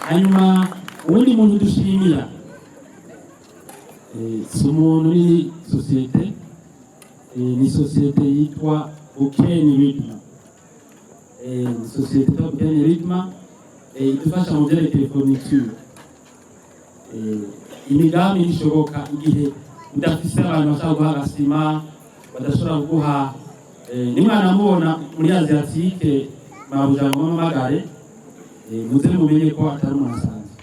hanyuma ubundi muntu dushimira si umuntu ni sosiyete, ni sosiyete yitwa Bukeni Ritma. Sosiyete yitwa Bukeni Ritma idufasha mu byerekeye furniture. Imigambi nishoboka igihe udafise abantu bashaka guha agasima, badashobora kuguha nimwana mubona muri Asiatique mabuja mamagare, muze mumenye ko atari umuntu asanzwe.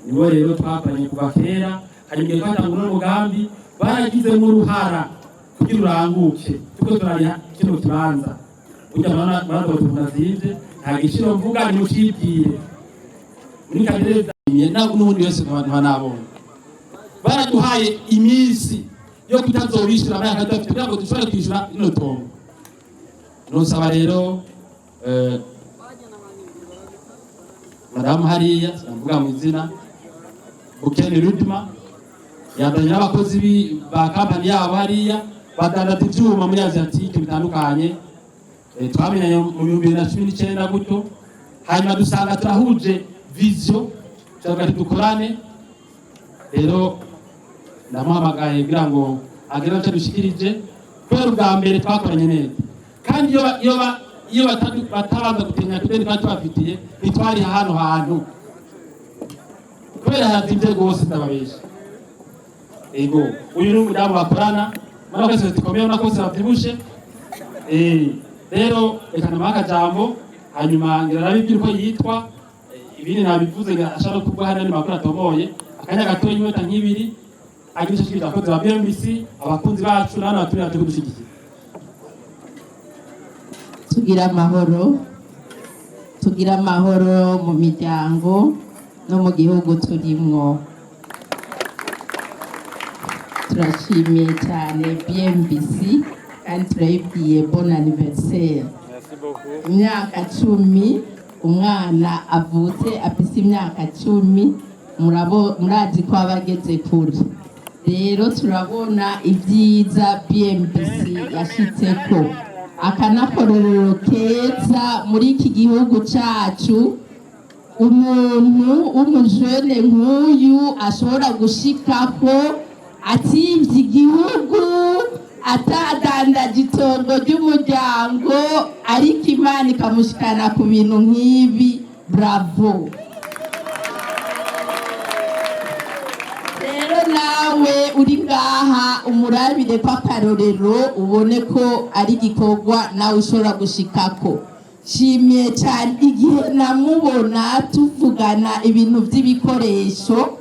Nibo rero twapanye kuva kera, hari igihe twatangura umugambi baragize mu ruhara kugira uranguke, tuko turariha kino kibanza burya bana tunazinze nta giciro mvuga ni mucibwire muri kadereza n'ubundi wese ntabona baraduhaye iminsi yo kutazobishira abana badafite kugira ngo dushobore kwishyura ino tongo. Nosaba rero madamu hariya mvuga mu izina Bukeni Ritma yandanye n'abakozi ba kampani yabo hariya badandata ibyuma muri Asiatique bitandukanye. Twamenye mu 2019 gutyo, hanyuma dusanga turahuje vision cyangwa dukorane. Rero ndamuhamagaye kugira ngo agere icyo dushikirije kubera ubwa mbere twakoranye neza, kandi iyo batabanza gutinya kudeni kandi tubafitiye ntitwari hano hantu kubera hazimvye rwose ndababesha. Ego uyu ni umudamu bakorana muri kwese tukomeye na kose bavyibushe. Rero reka namaka jambo hanyuma ngira nabibwira uko yitwa, ibindi nabivuze ashaka kubwa hano ni makuru atomoye akanya gato inyota nk'ibiri agisha shikira abakozi ba BMBC, abakunzi bacu n'abana baturira cyo kudushigikira. tugira amahoro mu miryango no mu gihugu turimwo. Turashimiye cyane BMBC kandi turayibwiye bon anniversaire. Imyaka 10 umwana avutse afise imyaka 10 murazi ko abageze kure. Rero turabona ibyiza BMBC yashitseko, akanakorero keza muri iki gihugu cacu. Umuntu umujene nk'uyu ashobora gushikako ativye igihugu atadandaje itongo ry'umuryango, ariko Imana ikamushikana ku bintu nk'ibi. Bravo! Rero nawe uri ngaha umurabire ko akarorero, ubone ko ari igikorwa nawe ushobora gushikako. Shimiye cyane igihe namubona tuvugana ibintu by'ibikoresho,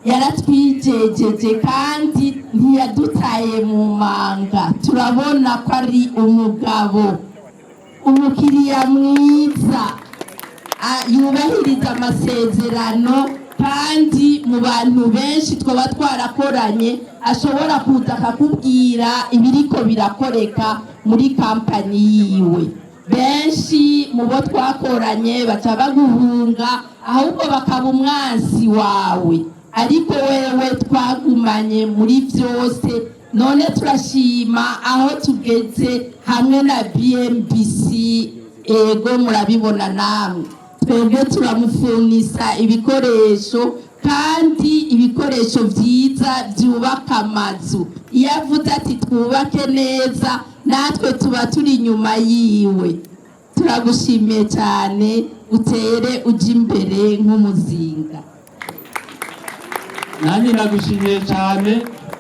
yaratwijejeje kandi ntiyadutaye mu manga. Turabona ko ari umugabo, umukiriya mwiza, yubahiriza amasezerano, kandi mu bantu benshi twaba twarakoranye ashobora kuza akakubwira ibiriko birakoreka muri kampani yiwe. Benshi mu bo twakoranye baca baguhunga, ahubwo bakaba umwansi wawe, ariko wewe twagumanye muri byose. None turashima aho tugeze hamwe na BMBC. Ego murabibona namwe, twebwe turamufunisa ibikoresho, kandi ibikoresho byiza byubaka amazu. Iyo avuze ati twubake neza, natwe tuba turi inyuma yiwe. Turagushimiye cyane, utere uje imbere nk'umuzinga. Nani nagushimiye cyane.